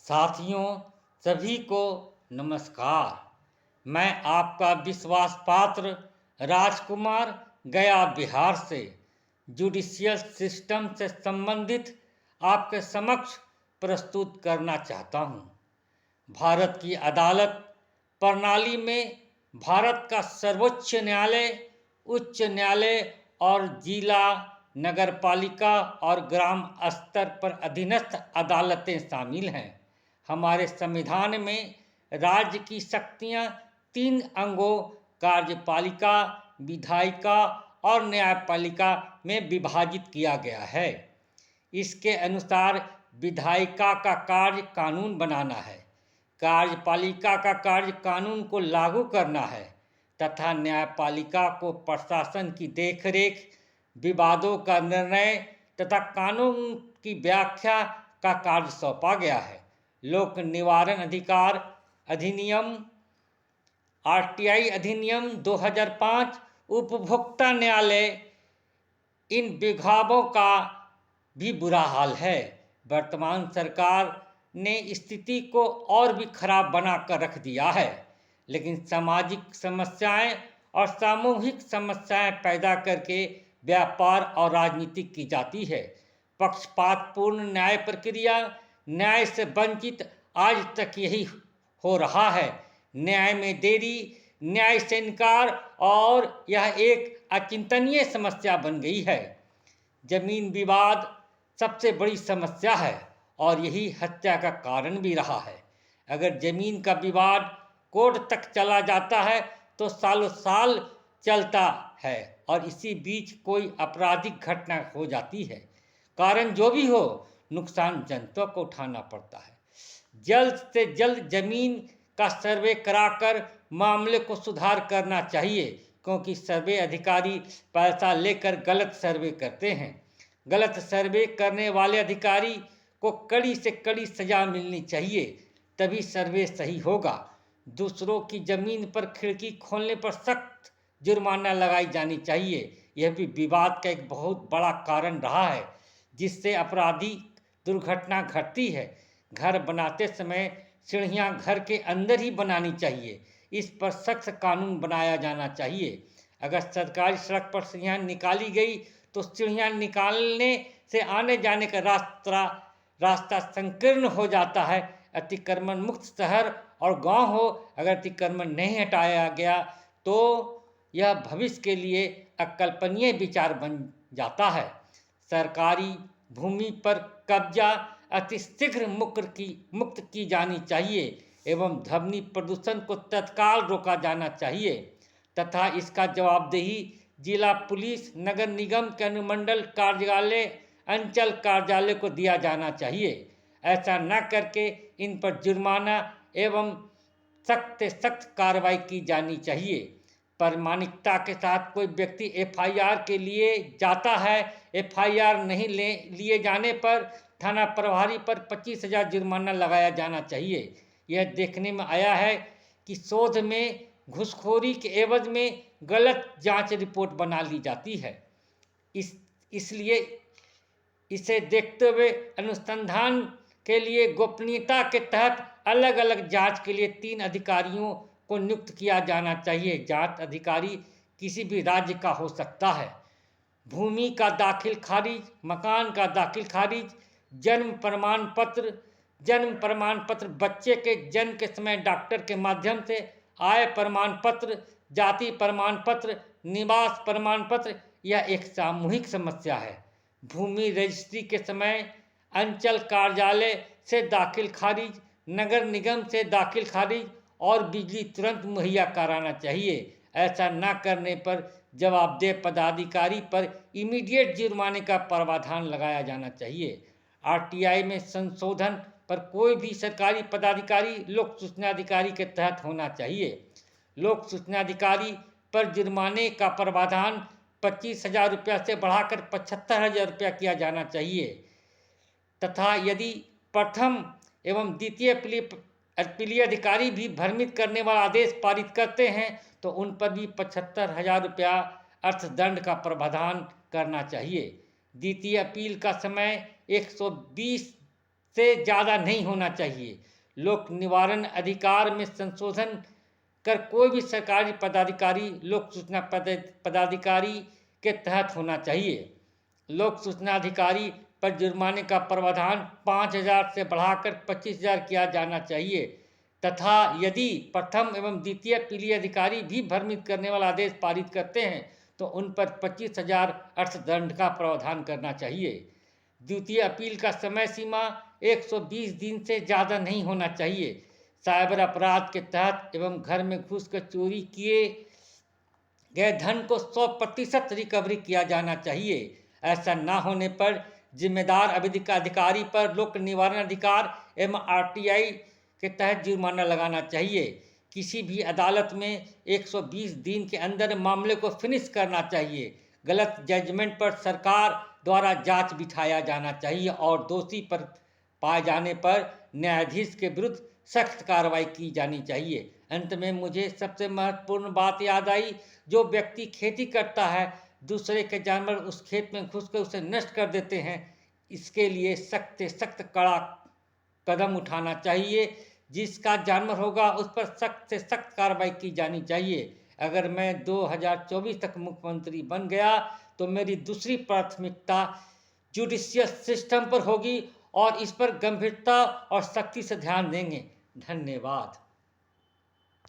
साथियों, सभी को नमस्कार। मैं आपका विश्वास पात्र राजकुमार गया बिहार से जुडिशियल सिस्टम से संबंधित आपके समक्ष प्रस्तुत करना चाहता हूँ। भारत की अदालत प्रणाली में भारत का सर्वोच्च न्यायालय, उच्च न्यायालय और जिला, नगरपालिका और ग्राम स्तर पर अधीनस्थ अदालतें शामिल हैं। हमारे संविधान में राज्य की शक्तियां 3 अंगों कार्यपालिका, विधायिका और न्यायपालिका में विभाजित किया गया है। इसके अनुसार विधायिका का कार्य कानून बनाना है, कार्यपालिका का कार्य कानून को लागू करना है तथा न्यायपालिका को प्रशासन की देखरेख, विवादों का निर्णय तथा कानून की व्याख्या का कार्य सौंपा गया है। लोक निवारण अधिकार अधिनियम, आरटीआई अधिनियम 2005, उपभोक्ता न्यायालय, इन विभागों का भी बुरा हाल है। वर्तमान सरकार ने स्थिति को और भी खराब बनाकर रख दिया है, लेकिन सामाजिक समस्याएं और सामूहिक समस्याएं पैदा करके व्यापार और राजनीति की जाती है। पक्षपातपूर्ण न्याय प्रक्रिया, न्याय से वंचित आज तक यही हो रहा है। न्याय में देरी, न्याय से इनकार और यह एक अचिंतनीय समस्या बन गई है। जमीन विवाद सबसे बड़ी समस्या है और यही हत्या का कारण भी रहा है। अगर जमीन का विवाद कोर्ट तक चला जाता है तो सालों साल चलता है और इसी बीच कोई आपराधिक घटना हो जाती है। कारण जो भी हो, नुकसान जनता को उठाना पड़ता है। जल्द से जल्द जमीन का सर्वे कराकर मामले को सुधार करना चाहिए, क्योंकि सर्वे अधिकारी पैसा लेकर गलत सर्वे करते हैं। गलत सर्वे करने वाले अधिकारी को कड़ी से कड़ी सजा मिलनी चाहिए, तभी सर्वे सही होगा। दूसरों की जमीन पर खिड़की खोलने पर सख्त जुर्माना लगाई जानी चाहिए। यह भी विवाद का एक बहुत बड़ा कारण रहा है, जिससे अपराधी दुर्घटना घटती है। घर बनाते समय सीढ़ियां घर के अंदर ही बनानी चाहिए। इस पर सख्त कानून बनाया जाना चाहिए। अगर सरकारी सड़क पर सीढ़ियां निकाली गई तो सीढ़ियां निकालने से आने जाने का रास्ता संकीर्ण हो जाता है। अतिक्रमण मुक्त शहर और गांव हो, अगर अतिक्रमण नहीं हटाया गया तो यह भविष्य के लिए अकल्पनीय विचार बन जाता है। सरकारी भूमि पर कब्जा अतिशीघ्र मुक्त की जानी चाहिए एवं ध्वनि प्रदूषण को तत्काल रोका जाना चाहिए तथा इसका जवाबदेही जिला पुलिस, नगर निगम के अनुमंडल कार्यालय, अंचल कार्यालय को दिया जाना चाहिए। ऐसा न करके इन पर जुर्माना एवं सख्त से सख्त कार्रवाई की जानी चाहिए। प्रामाणिकता के साथ कोई व्यक्ति एफआईआर के लिए जाता है, एफआईआर नहीं लिए जाने पर थाना प्रभारी पर 25,000 जुर्माना लगाया जाना चाहिए। यह देखने में आया है कि शोध में घूसखोरी के एवज में गलत जांच रिपोर्ट बना ली जाती है। इसलिए इसे देखते हुए अनुसंधान के लिए गोपनीयता के तहत अलग अलग जांच के लिए 3 अधिकारियों को नियुक्त किया जाना चाहिए। जांच अधिकारी किसी भी राज्य का हो सकता है। भूमि का दाखिल खारिज, मकान का दाखिल खारिज, जन्म प्रमाण पत्र, बच्चे के जन्म के समय डॉक्टर के माध्यम से, आय प्रमाण पत्र, जाति प्रमाण पत्र, निवास प्रमाण पत्र, यह एक सामूहिक समस्या है। भूमि रजिस्ट्री के समय अंचल कार्यालय से दाखिल खारिज, नगर निगम से दाखिल खारिज और बिजली तुरंत मुहैया कराना चाहिए। ऐसा न करने पर जवाबदेह पदाधिकारी पर इमीडिएट जुर्माने का प्रावधान लगाया जाना चाहिए। आरटीआई में संशोधन पर कोई भी सरकारी पदाधिकारी लोक सूचना अधिकारी के तहत होना चाहिए। लोक सूचना अधिकारी पर जुर्माने का प्रावधान 25,000 रुपया से बढ़ाकर 75,000 रुपया किया जाना चाहिए तथा यदि प्रथम एवं द्वितीय अपीलीय अधिकारी भी भ्रमित करने वाला आदेश पारित करते हैं तो उन पर भी 75,000 रुपया अर्थदंड का प्रावधान करना चाहिए। द्वितीय अपील का समय 120 से ज़्यादा नहीं होना चाहिए। लोक निवारण अधिकार में संशोधन कर कोई भी सरकारी पदाधिकारी लोक सूचना पदाधिकारी के तहत होना चाहिए। लोक सूचना अधिकारी पर जुर्माने का प्रावधान 5,000 से बढ़ाकर 25,000 किया जाना चाहिए तथा यदि प्रथम एवं द्वितीय पीढ़ी अधिकारी भी भ्रमित करने वाला आदेश पारित करते हैं तो उन पर 25,000 अर्थदंड का प्रावधान करना चाहिए। द्वितीय अपील का समय सीमा 120 दिन से ज़्यादा नहीं होना चाहिए। साइबर अपराध के तहत एवं घर में घुसकर चोरी किए गए धन को 100% रिकवरी किया जाना चाहिए। ऐसा ना होने पर जिम्मेदार अविधिक अधिकारी पर लोक निवारण अधिकार एवं आरटीआई के तहत जुर्माना लगाना चाहिए। किसी भी अदालत में 120 दिन के अंदर मामले को फिनिश करना चाहिए। गलत जजमेंट पर सरकार द्वारा जांच बिठाया जाना चाहिए और दोषी पर पाए जाने पर न्यायाधीश के विरुद्ध सख्त कार्रवाई की जानी चाहिए। अंत में मुझे सबसे महत्वपूर्ण बात याद आई, जो व्यक्ति खेती करता है दूसरे के जानवर उस खेत में घुसकर उसे नष्ट कर देते हैं, इसके लिए सख्त से सख्त कड़ा कदम उठाना चाहिए। जिसका जानवर होगा उस पर सख्त से सख्त कार्रवाई की जानी चाहिए। अगर मैं 2024 तक मुख्यमंत्री बन गया तो मेरी दूसरी प्राथमिकता जुडिशियल सिस्टम पर होगी और इस पर गंभीरता और सख्ती से ध्यान देंगे। धन्यवाद।